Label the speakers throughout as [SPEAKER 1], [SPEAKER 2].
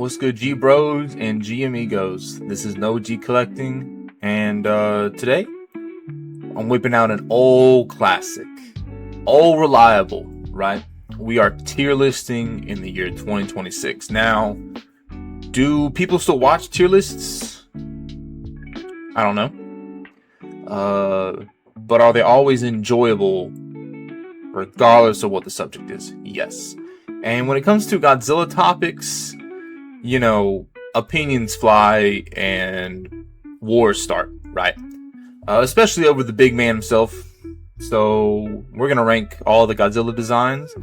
[SPEAKER 1] What's good, G Bros and G Amigos? This is No G Collecting, and today I'm whipping out an old classic, old reliable, right? We are tier listing in the year 2026. Now, do people still watch tier lists? I don't know. But are they always enjoyable regardless of what the subject is? Yes. And when it comes to Godzilla topics, you know, opinions fly and wars start, right? Especially over the big man himself. So we're gonna rank all the Godzilla designs,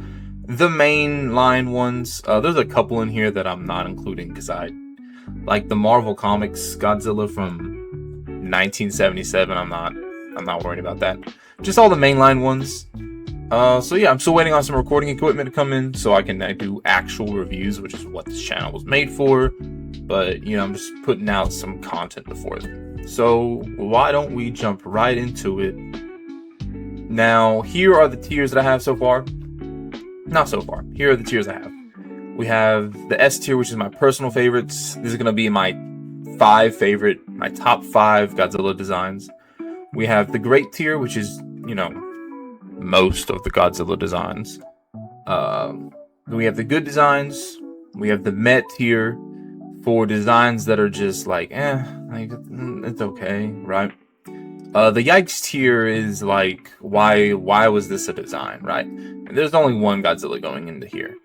[SPEAKER 1] the main line ones. There's a couple in here that I'm not including because I like the Marvel Comics Godzilla from 1977. I'm not worried about that. Just all the mainline ones. So yeah, I'm still waiting on some recording equipment to come in so I can do actual reviews, which is what this channel was made for. But, you know, I'm just putting out some content before them. So why don't we jump right into it? Now, here are the tiers that I have so far. Not so far. Here are the tiers I have. We have the S tier, which is my personal favorites. This is going to be my top 5 Godzilla designs. We have the Great tier, which is, you know, most of the Godzilla designs. We have the good designs. We have the Met tier for designs that are just like, it's okay, right? The Yikes tier is like, why was this a design, right? And there's only one Godzilla going into here.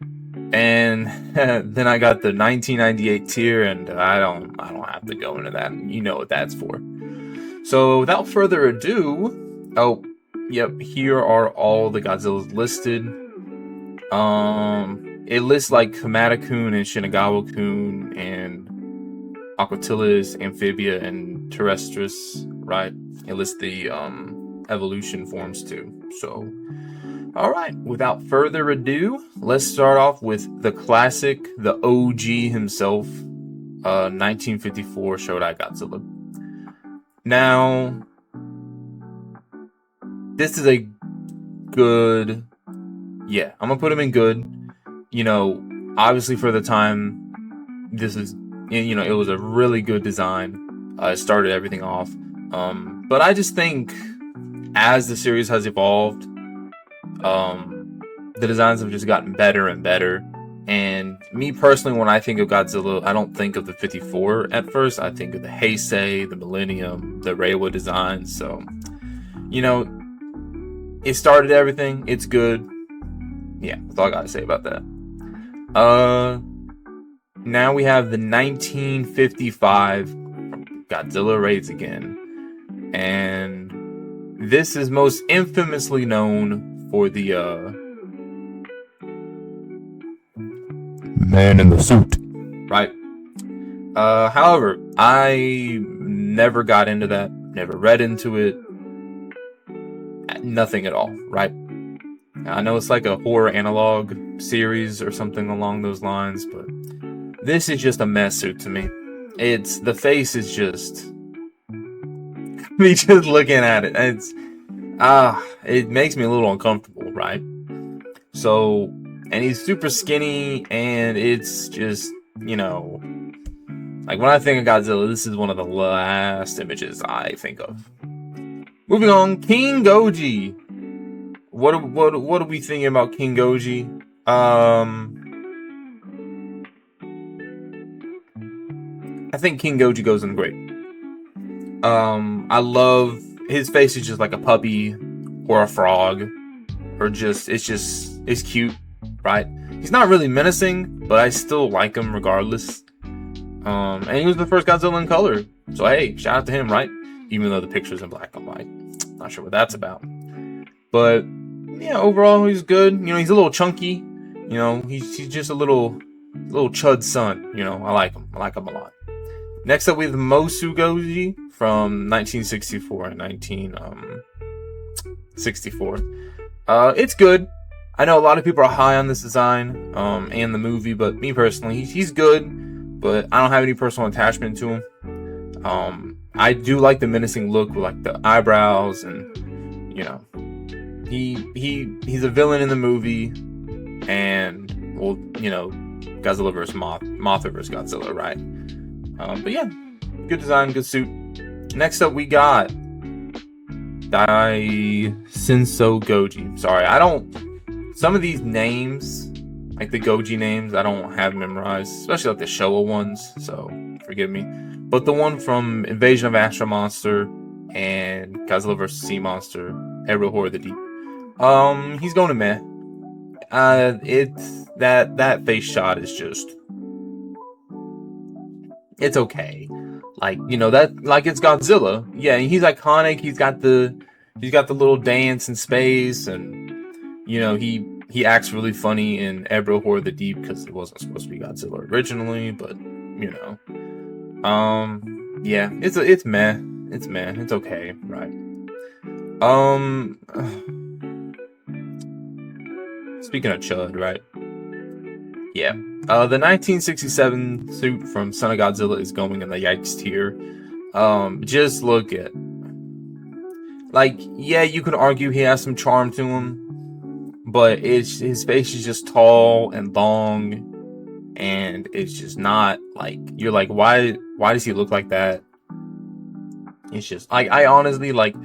[SPEAKER 1] And then I got the 1998 tier, and I don't have to go into that. You know what that's for. So without further ado, yep, here are all the Godzillas listed. It lists like Hamada-kun and Shinagawa-kun and Aquatilis, Amphibia, and Terrestris, right? It lists the evolution forms too. So, alright, without further ado, let's start off with the classic, the OG himself, 1954 Shodai Godzilla. Now, this is a good, yeah, I'm gonna put him in good. You know, obviously for the time, this is, you know, it was a really good design. It started everything off. But I just think as the series has evolved, the designs have just gotten better and better. And me personally, when I think of Godzilla, I don't think of the 54 at first. I think of the Heisei, the Millennium, the Reiwa designs. So, you know, it started everything. It's good. Yeah, that's all I gotta say about that. Now we have the 1955 Godzilla Raids Again. And this is most infamously known for the man in the suit, right? However, I never got into that, never read into it, nothing at all, right? I know it's like a horror analog series or something along those lines, but this is just a mess suit to me. It's, the face is just, me just looking at it, it makes me a little uncomfortable, right? So, and he's super skinny, and it's just, you know, like when I think of Godzilla, this is one of the last images I think of. Moving on, King Goji. What are we thinking about King Goji? I think King Goji goes in great. I love his face is just like a puppy or a frog, or just it's cute, right? He's not really menacing, but I still like him regardless. And he was the first Godzilla in color, so hey, shout out to him, right? Even though the picture's in black and white, not sure what that's about. But yeah, overall he's good. You know, he's a little chunky. You know, he's just a little chud son. You know, I like him a lot. Next up, we have Mosu Goji from 1964 and 1964. It's good. I know a lot of people are high on this design and the movie, but me personally, he's good, but I don't have any personal attachment to him. I do like the menacing look with like the eyebrows, and you know, he's a villain in the movie, and well, you know, Godzilla vs. Mothra vs. Godzilla, right? But yeah, good design, good suit. Next up, we got Sinso Goji. Sorry, I don't. Some of these names, like the Goji names, I don't have memorized, especially like the Showa ones. So forgive me. But the one from Invasion of Astro Monster and Godzilla vs. Sea Monster, Aerial Horror of the Deep. He's going to meh. It's that face shot is just, it's okay. Like, you know, that, like, it's Godzilla. Yeah, he's iconic. He's got the little dance in space, and you know, he acts really funny in Aerial Horror of the Deep because it wasn't supposed to be Godzilla originally, but you know. Yeah, it's meh. It's meh. It's okay, right? Speaking of Chud, right? Yeah. The 1967 suit from Son of Godzilla is going in the yikes tier. Just look at, like, yeah, you can argue he has some charm to him, but his face is just tall and long, and it's just not like, you're like, why does he look like that? It's just, I honestly, like,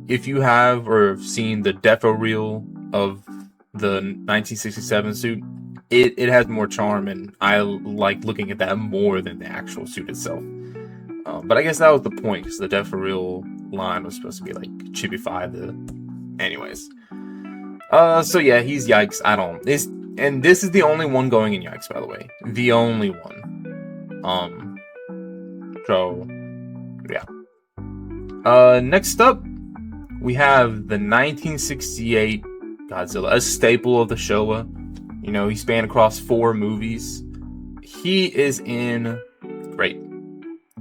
[SPEAKER 1] if you have or have seen the defo reel of the 1967 suit, it has more charm, and I like looking at that more than the actual suit itself. But I guess that was the point, because the defo reel line was supposed to be like chipify the. Anyways, so yeah, he's yikes. I don't. And this is the only one going in yikes, by the way. The only one. So yeah. Next up, we have the 1968 Godzilla, a staple of the Showa. You know, he spanned across 4 movies. He is in great.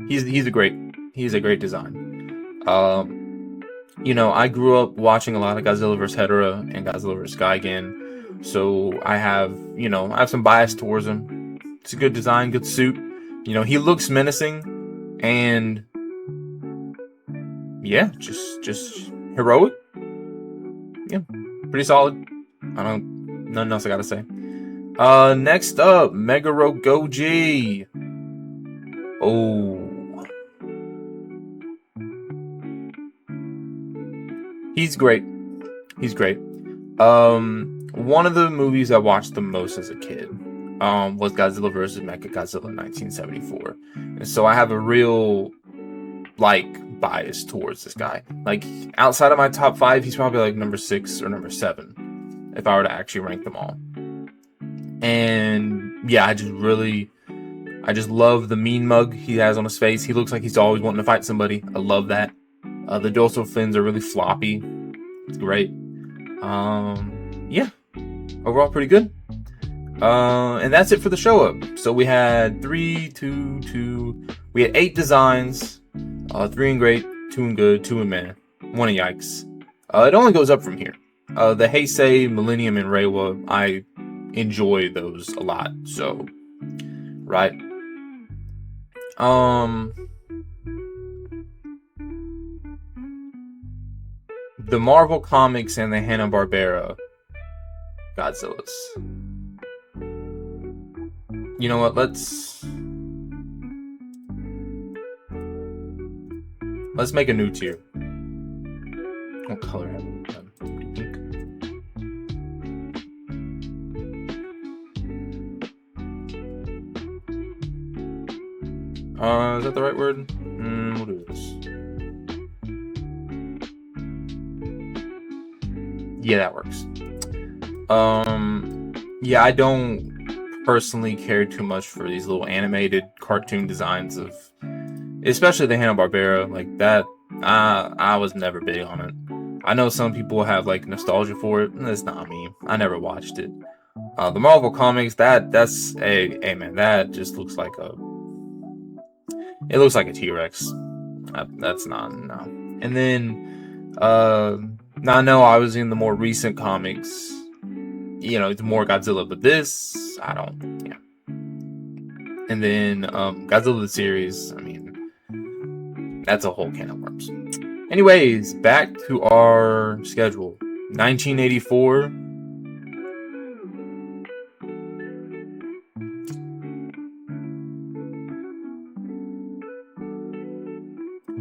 [SPEAKER 1] He's a great design. You know, I grew up watching a lot of Godzilla vs. Hedorah and Godzilla vs. Gigan, so I have some bias towards him. It's a good design, good suit. You know, he looks menacing, and yeah, just heroic. Yeah, pretty solid. Nothing else I gotta say. Next up, Meguro Goji. Oh. He's great. One of the movies I watched the most as a kid was Godzilla vs. Mechagodzilla 1974. And so I have a real, like, bias towards this guy. Like, outside of my top 5, he's probably like number 6 or number 7 if I were to actually rank them all. And yeah, I just love the mean mug he has on his face. He looks like he's always wanting to fight somebody. I love that. The dorsal fins are really floppy. It's great. Yeah, overall pretty good. And that's it for the show up. So we had 3, 2, 2. We had 8 designs. 3 in great, 2 in good, 2 in meh, 1 in yikes. It only goes up from here. The Heisei, Millennium, and Reiwa, I enjoy those a lot. So, right. The Marvel Comics and the Hanna-Barbera Godzillas. You know what? Let's make a new tier. What color have we done? Pink. Is that the right word? We'll do this. Yeah, that works. Yeah, I don't personally care too much for these little animated cartoon designs of, especially the Hanna-Barbera, like that. I was never big on it. I know some people have like nostalgia for it. That's not me. I never watched it. The Marvel Comics, that's a man, that just looks like it looks like a T-Rex. That's not, no. And then now I know I was in the more recent comics, you know, it's more Godzilla, but this, I don't, yeah. And then Godzilla the series, I mean, that's a whole can of worms. Anyways, back to our schedule. 1984.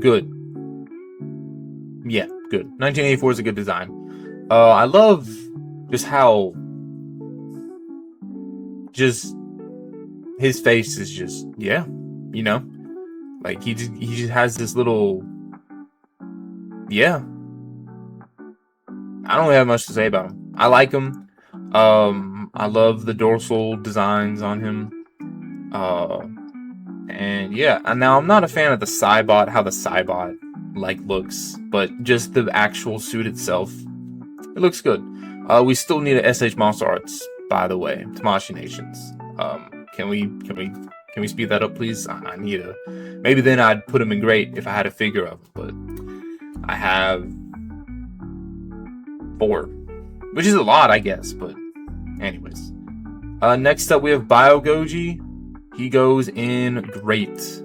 [SPEAKER 1] good. Yeah, good. 1984 is a good design. I love just how just his face is just, yeah, you know, like he just has this little, yeah. I don't really have much to say about him. I like him. I love the dorsal designs on him. And yeah, and now I'm not a fan of the Cybot, how the Cybot like looks, but just the actual suit itself, it looks good. We still need a SH Monster Arts, by the way, Tamashii Nations. Can we speed that up, please? I need a. Maybe then I'd put him in great if I had a figure of him, but I have 4, which is a lot, I guess. But anyways, next up we have Bio Goji. He goes in great.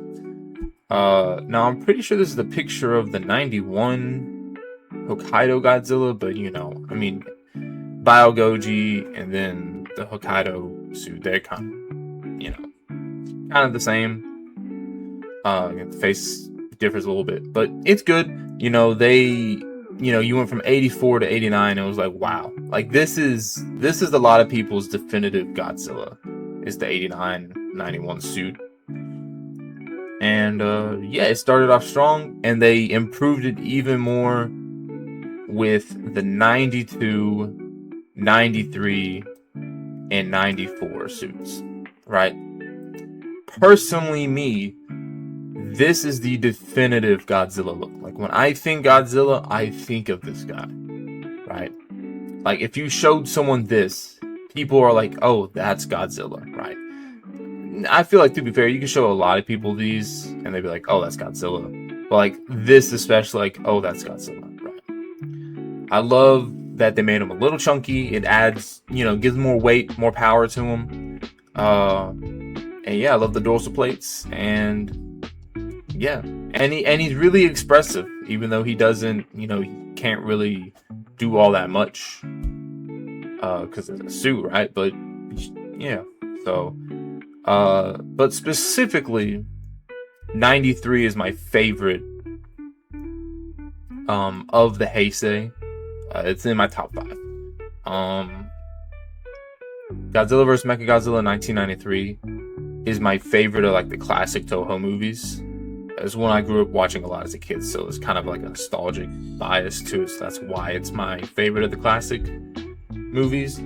[SPEAKER 1] Now I'm pretty sure this is the picture of the 91 Hokkaido Godzilla, but you know, I mean, Bio Goji and then the Hokkaido suit, they're kind of, you know, kind of the same. The face differs a little bit, but it's good. You know, you went from 84 to 89. It was like, wow, like this is a lot of people's definitive Godzilla, is the 89, 91 suit. And yeah, it started off strong, and they improved it even more with the 92, 93, and 94 suits, right? Personally, this is the definitive Godzilla look. Like, when I think Godzilla, I think of this guy, right? Like, if you showed someone this, people are like, oh, that's Godzilla, right? I feel like, to be fair, you can show a lot of people these, and they'd be like, oh, that's Godzilla. But, like, this especially, like, oh, that's Godzilla, right? I love that they made him a little chunky. It adds, gives more weight, more power to him. And yeah, I love the dorsal plates, and yeah, and he's really expressive, even though he doesn't, he can't really do all that much, because it's a suit, right? But yeah, so, but specifically, 93 is my favorite, of the Heisei. It's in my top 5. Godzilla vs. Mechagodzilla 1993 is my favorite of like the classic Toho movies. It's one I grew up watching a lot as a kid, so it's kind of like a nostalgic bias to it. So that's why it's my favorite of the classic movies.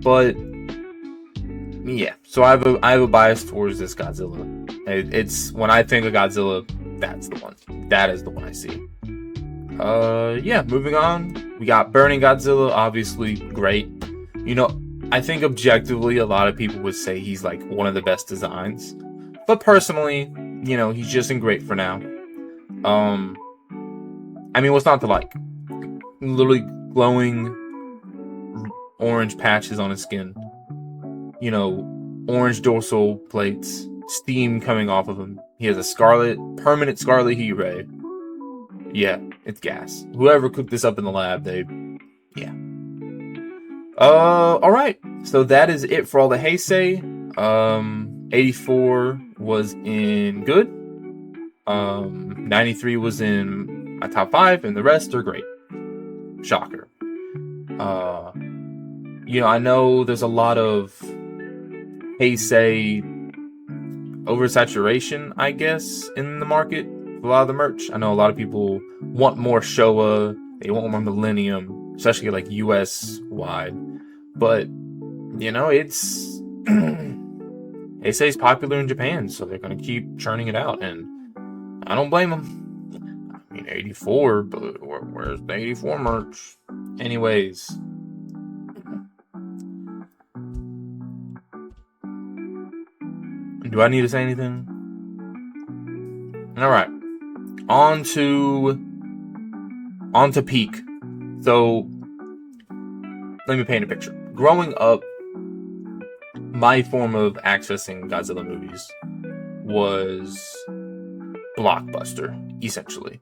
[SPEAKER 1] But yeah, so I have a bias towards this Godzilla. It's when I think of Godzilla, that's the one. That is the one I see. Yeah, moving on. We got Burning Godzilla, obviously great. I think objectively a lot of people would say he's like one of the best designs. But personally, he's just in great for now. I mean, what's not to like? Literally glowing orange patches on his skin. Orange dorsal plates, steam coming off of him. He has a permanent scarlet heat ray. Yeah, it's gas. Whoever cooked this up in the lab, yeah. Alright. So that is it for all the Heisei. 84 was in good. 93 was in my top 5, and the rest are great. Shocker. I know there's a lot of Heisei oversaturation, I guess, in the market. A lot of the merch. I know a lot of people want more Showa. They want more Millennium, especially like US wide. But it's Heisei's popular in Japan, so they're gonna keep churning it out, and I don't blame them. I mean, 84, but where's the 84 merch? Anyways, do I need to say anything? All right. On to peak. So let me paint a picture. Growing up, my form of accessing Godzilla movies was Blockbuster, essentially.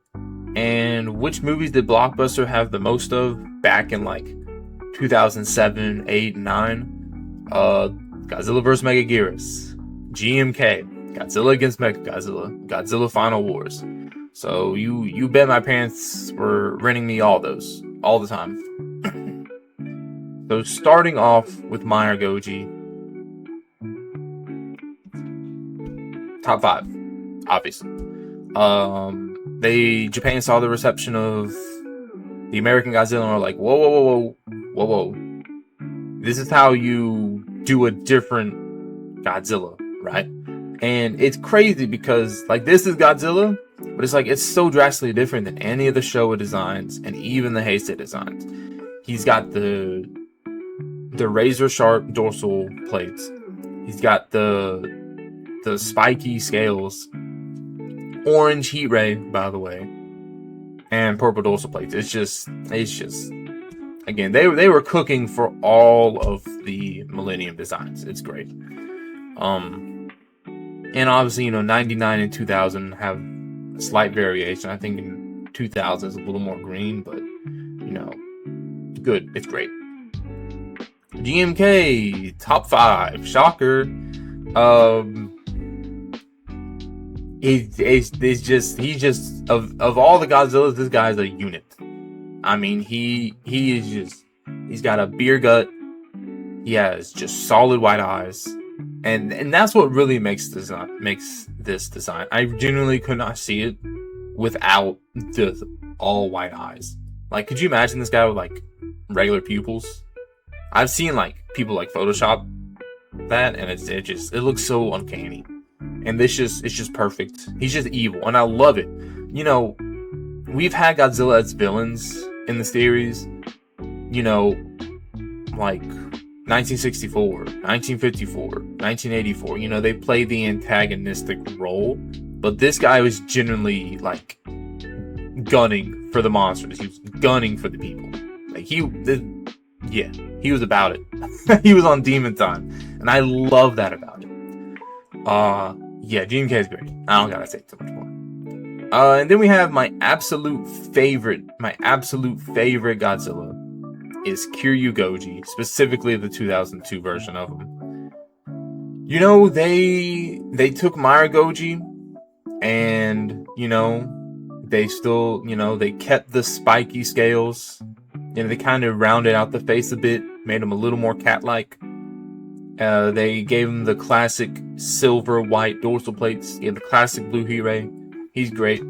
[SPEAKER 1] And which movies did Blockbuster have the most of back in like 2007, 8, 9? Godzilla vs. Megaguirus, GMK. Godzilla against Mechagodzilla, Godzilla Final Wars. So you bet my parents were renting me all those all the time. So starting off with Meyer Goji, top 5, obviously. Japan saw the reception of the American Godzilla and were like, whoa. This is how you do a different Godzilla, right? And it's crazy because like this is Godzilla, but it's like it's so drastically different than any of the Showa designs and even the Heisei designs. He's got the razor sharp dorsal plates. He's got the spiky scales, orange heat ray, by the way, and purple dorsal plates. It's just again, they were cooking for all of the Millennium designs. It's great. And obviously, 99 and 2000 have a slight variation. I think in 2000 is a little more green, but good. It's great. GMK top 5, shocker. He's just of all the Godzillas, this guy's a unit. I mean, he is just, he's got a beer gut. He has just solid white eyes, and that's what really makes this design. I genuinely could not see it without the all white eyes. Like, could you imagine this guy with like regular pupils? I've seen like people like Photoshop that, and it looks so uncanny. And it's just perfect. He's just evil, and I love it. We've had Godzilla as villains in the series, like 1964, 1954, 1984. They play the antagonistic role, but this guy was genuinely like gunning for the monsters. He was gunning for the people. Like he was about it. He was on demon time, and I love that about it. GMK is great. I don't gotta say too much more. And then we have my absolute favorite Godzilla is Kiryu Goji, specifically the 2002 version of him. They took Meyer Goji, and they still, they kept the spiky scales. They kind of rounded out the face a bit, made him a little more cat-like. They gave him the classic silver white dorsal plates. He had the classic blue heat ray. He's great.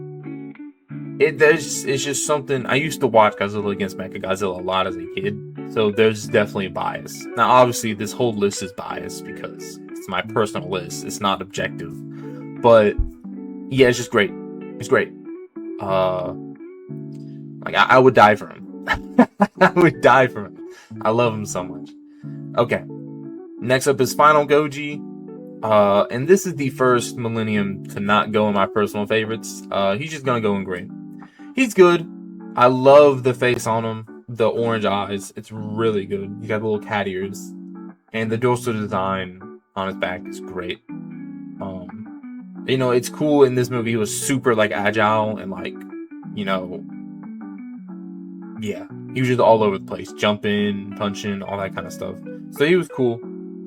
[SPEAKER 1] It's just something. I used to watch Godzilla against Mechagodzilla a lot as a kid, so there's definitely a bias. Now, obviously, this whole list is biased because it's my personal list. It's not objective, but yeah, it's just great. It's great. Like I would die for him. I would die for him. I love him so much. Okay. Next up is Final Goji. And this is the first Millennium to not go in my personal favorites. He's just gonna go in green. He's good. I love the face on him. The orange eyes. It's really good. You got the little cat ears. And the dorsal design on his back is great. It's cool in this movie. He was super like agile and like, he was just all over the place, jumping, punching, all that kind of stuff. So he was cool.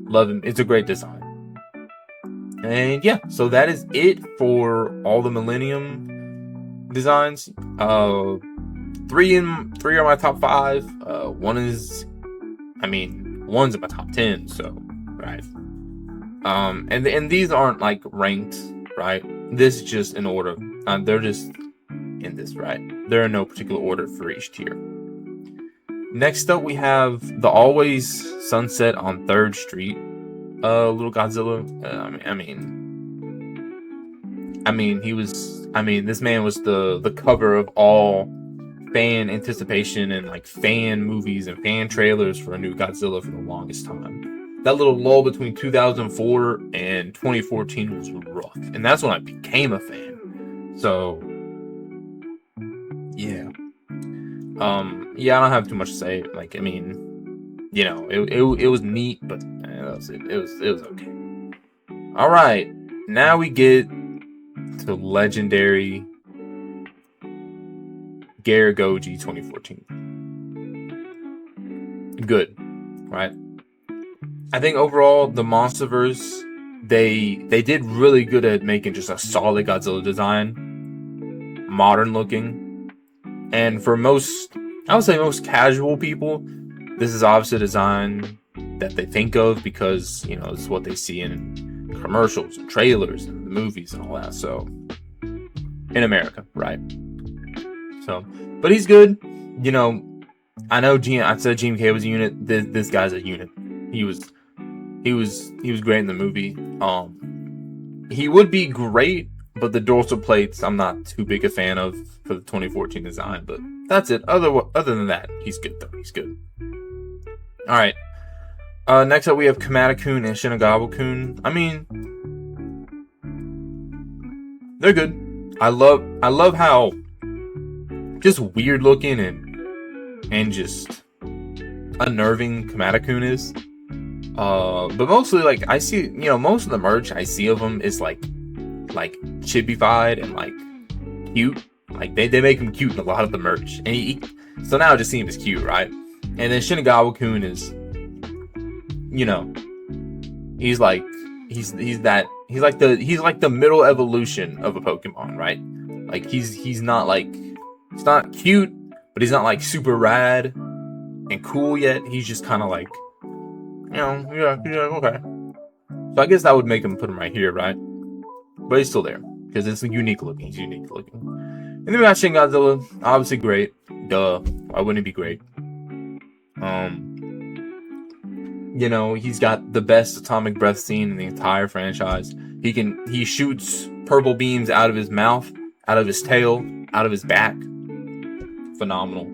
[SPEAKER 1] Love him. It's a great design. And yeah, so that is it for all the Millennium designs. 3 are my top 5. One's in my top 10. So right. And these aren't like ranked, right? This is just in order. They're just in this, right? They're in no particular order for each tier. Next up, we have the always sunset on 3rd Street. Little Godzilla. This man was the cover of all fan anticipation and like fan movies and fan trailers for a new Godzilla for the longest time. That little lull between 2004 and 2014 was rough, and that's when I became a fan. So, yeah. I don't have too much to say. Like, it was neat, but that was it. It was okay. All right, now we get to legendary Gare Goji 2014. Good, right? I think overall the MonsterVerse they did really good at making just a solid Godzilla design, modern looking, and for most, I would say most casual people, this is obviously a design that they think of because, you know, it's what they see in commercials and trailers and movies and all that. So in America, right? So, but he's good. You know, I know I said GMK was a unit. This guy's a unit. He was great in the movie. He would be great, but the dorsal plates I'm not too big a fan of for the 2014 design. But that's it. Other than that, he's good though. He's good. All right. Next up we have Kamada-kun and Shinagawa-kun. I mean, they're good. I love how just weird looking and just unnerving Kamada-kun is. But mostly, like, I see, you know, most of the merch I see of him is like chibified and like cute. Like they make him cute in a lot of the merch, and so now I just see him as cute, right? And then Shinagawa-kun is, you know, he's like the middle evolution of a Pokemon, right? Like he's not not cute, but he's not like super rad and cool yet. He's just kind of like, you know, yeah, okay. So I guess that would make him put him right here, right? But he's still there because it's unique looking. He's unique looking. And then we got Shin Godzilla, obviously great. Duh, why wouldn't it be great? You know, he's got the best atomic breath scene in the entire franchise. He shoots purple beams out of his mouth, out of his tail, out of his back. Phenomenal.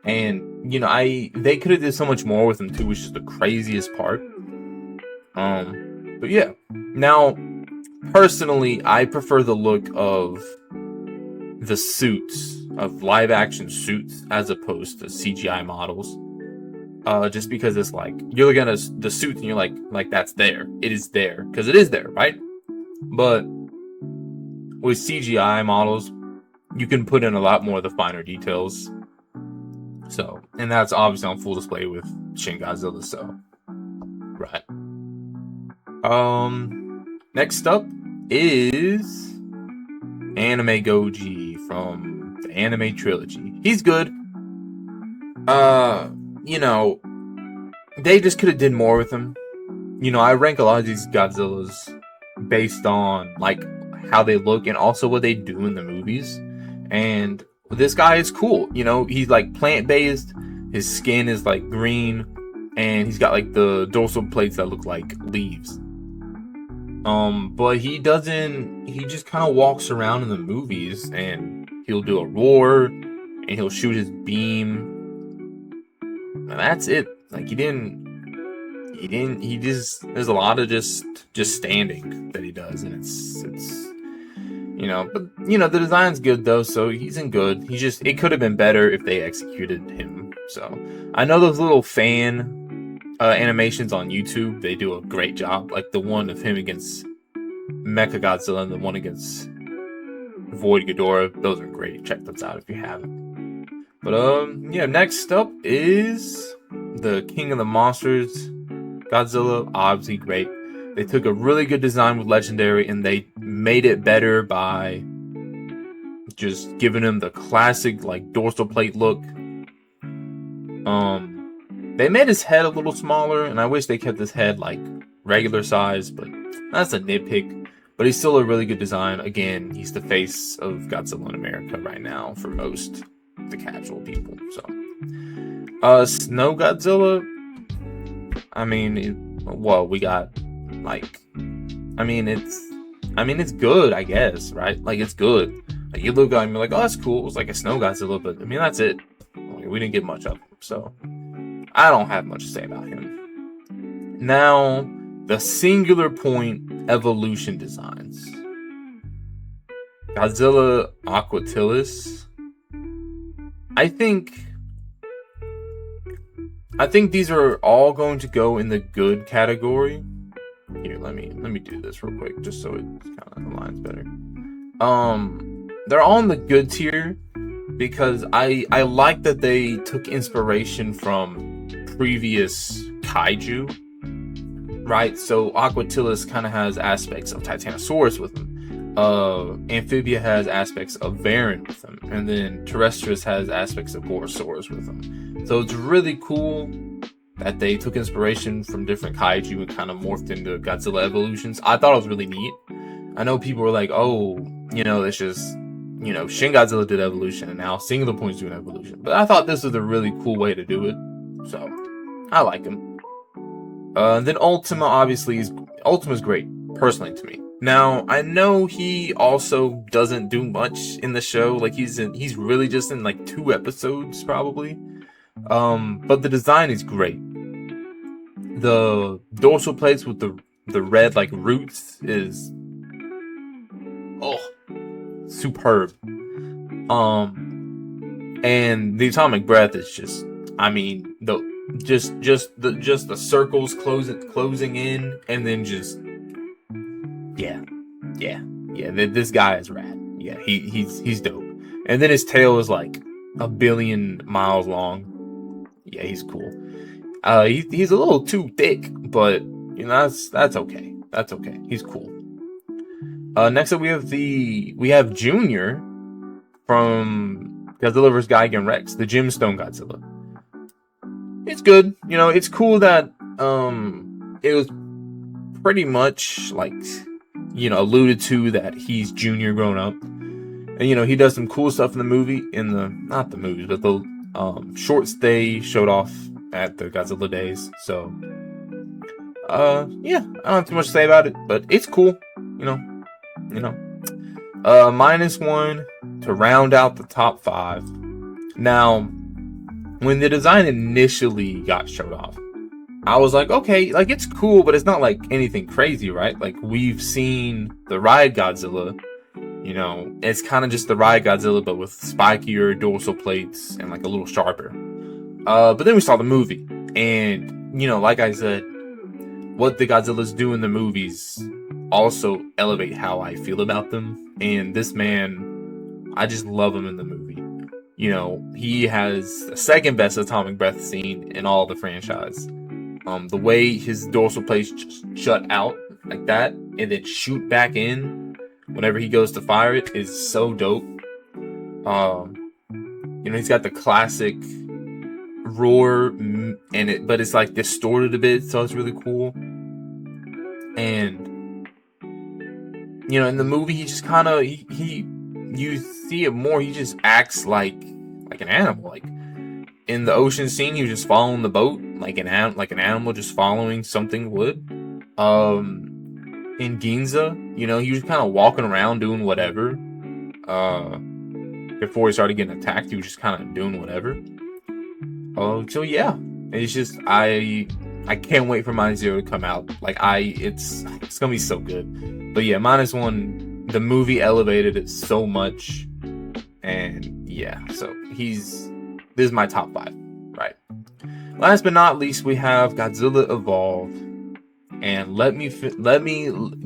[SPEAKER 1] And you know, they could have did so much more with him too, which is the craziest part. But yeah. Now, personally, I prefer the look of the suits, of live action suits, as opposed to CGI models. Just because it's like, you're looking at the suits and you're like that's there. It is there. Because it is there, right? But with CGI models, you can put in a lot more of the finer details. So, and that's obviously on full display with Shin Godzilla, so. Right. Next up is Anime Goji from the anime trilogy. He's good. You know, they just could have did more with him. You know, I rank a lot of these Godzillas based on like how they look and also what they do in the movies. And this guy is cool. You know, he's like plant-based. His skin is like green, and he's got like the dorsal plates that look like leaves. But he just kind of walks around in the movies and he'll do a roar and he'll shoot his beam. And that's it. Like he just, there's a lot of just standing that he does, and it's you know, but you know, the design's good though, so he's in good. It could have been better if they executed him. So I know those little fan animations on YouTube, they do a great job. Like the one of him against Mechagodzilla and the one against Void Ghidorah, those are great. Check those out if you haven't. But yeah, next up is the King of the Monsters, Godzilla. Obviously great. They took a really good design with Legendary and they made it better by just giving him the classic like dorsal plate look. They made his head a little smaller, and I wish they kept his head like regular size, but that's a nitpick. But he's still a really good design. Again, he's the face of Godzilla in America right now for most of the casual people. So, Snow Godzilla. I mean, we got like, it's good, I guess, right? Like it's good. Like you look at him, you're like, oh, that's cool. It was like a Snow Godzilla, but I mean, that's it. We didn't get much of him, so I don't have much to say about him. Now, the singular point evolution designs. Godzilla Aquatilis. I think these are all going to go in the good category. Here, let me do this real quick, just so it kind of aligns better. They're all in the good tier because I like that they took inspiration from previous kaiju. right? So Aquatilus kind of has aspects of Titanosaurus with him. Amphibia has aspects of Varan with him, and then Terrestrius has aspects of Gorosaurus with him. So it's really cool that they took inspiration from different kaiju and kind of morphed into Godzilla evolutions. I thought it was really neat. I know people were like, oh, it's just, Shin Godzilla did evolution, and now Singular Point's doing evolution. But I thought this was a really cool way to do it. So, I like him. Then Ultima, obviously, Ultima's great, personally, to me. Now, I know he also doesn't do much in the show. Like, he's really just in, like, 2 episodes, probably. But the design is great. The dorsal plates with the red, like, roots is... oh, superb. And the atomic breath is just... I mean, just the circles closing in, and then just... Yeah. This guy is rad. Yeah, he's dope. And then his tail is like 1 billion miles long. Yeah, he's cool. He's a little too thick, but that's okay. That's okay. He's cool. Next up we have Junior from Godzilla vs. Gigan Rex, the Gemstone Godzilla. It's good. It's cool that it was pretty much like alluded to that he's Junior grown up. And he does some cool stuff in the movie, not the movies, but the shorts they showed off at the Godzilla days. So yeah, I don't have too much to say about it, but it's cool. -1 to round out the top 5. Now, when the design initially got showed off, I was like, okay, like it's cool, but it's not like anything crazy, right? Like we've seen the Ride Godzilla, it's kind of just the Ride Godzilla, but with spikier dorsal plates and like a little sharper. But then we saw the movie, and like I said, what the Godzillas do in the movies also elevate how I feel about them. And this man, I just love him in the movie. He has the second best atomic breath scene in all the franchise. The way his dorsal plates just shut out like that and then shoot back in whenever he goes to fire it is so dope. He's got the classic roar but it's like distorted a bit, so it's really cool. And in the movie he just kind of you see it more, he just acts like an animal. Like in the ocean scene, he was just following the boat like an animal just following something would. In Ginza, he was kind of walking around doing whatever. Before he started getting attacked, he was just kind of doing whatever. So yeah, it's just I can't wait for -0 to come out. Like it's gonna be so good. But yeah, -1, the movie elevated it so much, and yeah, so this is my top 5, right? Last but not least, we have Godzilla Evolved, and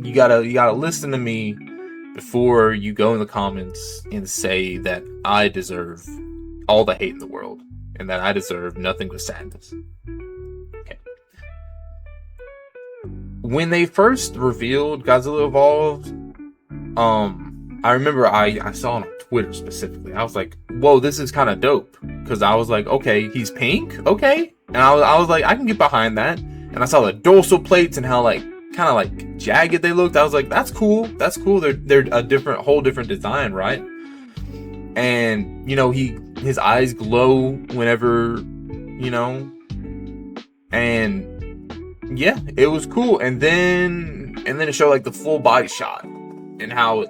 [SPEAKER 1] you gotta listen to me before you go in the comments and say that I deserve all the hate in the world, and that I deserve nothing but sadness. Okay. When they first revealed Godzilla Evolved, I remember I saw it on Twitter specifically. I was like, whoa, this is kind of dope. Because I was like, okay, he's pink? Okay. And I was like, I can get behind that. And I saw the dorsal plates and how kind of jagged they looked. I was like, that's cool. That's cool. They're a whole different design, right? And, his eyes glow whenever, and yeah, it was cool. And then it showed the full body shot and how it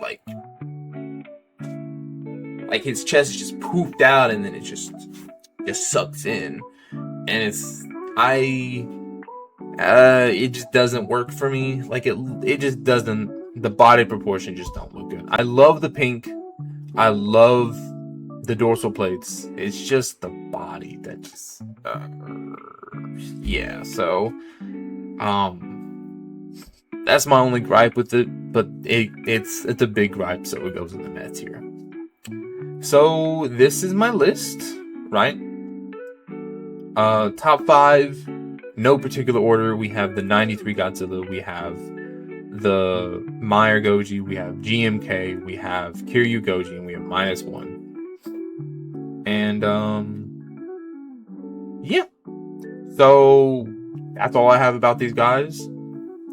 [SPEAKER 1] his chest is just poofed out and then it just sucks in, and it just doesn't work for me. It just doesn't. The body proportion just don't look good. I love the pink. I love the dorsal plates. It's just the body that just yeah. So that's my only gripe with it, but it's a big gripe, so it goes in the Mets here. So this is my list, right? Top 5 no particular order, we have the 93 Godzilla, we have the Meyer Goji, we have GMK, we have Kiryu Goji, and we have -1. And yeah. So that's all I have about these guys.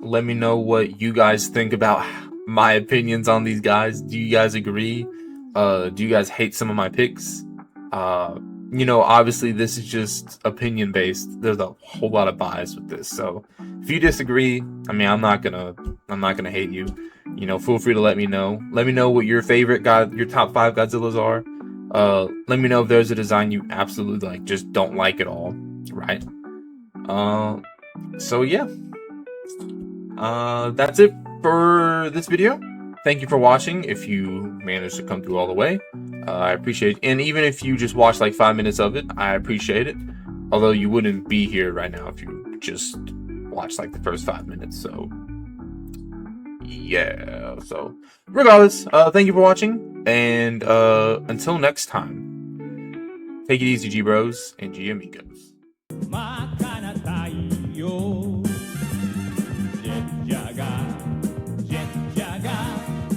[SPEAKER 1] Let me know what you guys think about my opinions on these guys. Do you guys agree? Do you guys hate some of my picks? Obviously this is just opinion based. There's a whole lot of bias with this. So if you disagree, I mean, I'm not gonna hate you. Feel free to let me know. Let me know what your favorite your top 5 Godzillas are. Let me know if there's a design you absolutely just don't like at all, right? So yeah. That's it for this video. Thank you for watching. If you managed to come through all the way, I appreciate it. And even if you just watched like 5 minutes of it, I appreciate it. Although you wouldn't be here right now if you just watched like the first 5 minutes. So yeah. So regardless, thank you for watching. And until next time, take it easy, G bros and G amigos.